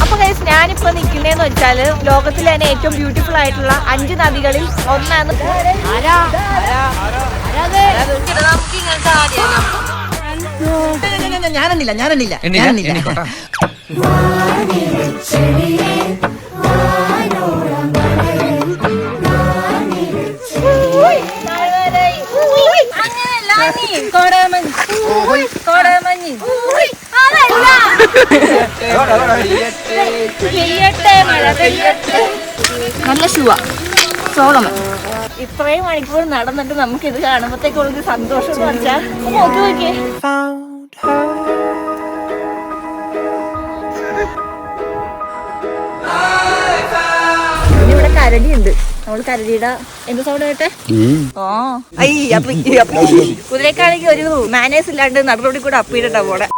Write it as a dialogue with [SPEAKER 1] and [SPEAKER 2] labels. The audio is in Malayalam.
[SPEAKER 1] അപ്പൊ ഗൈസ് ഞാനിപ്പോ നിൽക്കുന്നതെന്ന് വെച്ചാല് ലോകത്തിലെ തന്നെ ഏറ്റവും ബ്യൂട്ടിഫുൾ ആയിട്ടുള്ള 5 നദികളിൽ ഒന്നാണ്.
[SPEAKER 2] ഞാനെണ്ണില്ല
[SPEAKER 1] നല്ല ഷൂവാ സോളമൻ. ഇത്രയും മണിക്കൂർ നടന്നിട്ട് നമുക്ക് ഇത് കാണുമ്പോഴത്തേക്കുള്ളൊരു സന്തോഷം എന്ന് വെച്ചാൽ നോക്കി നോക്കിയേ. ഇവിടെ കരടിയുണ്ട്. നമ്മള് കരടിയുടെ എന്ത് സൗണ്ട് കേട്ടെ? കുതിരക്കാണെങ്കിൽ ഒരു മാനേഴ്സ് ഇല്ലാണ്ട് നടുറോഡിൽ കൂടെ അപ്പിയിട്ടാ പോടെ.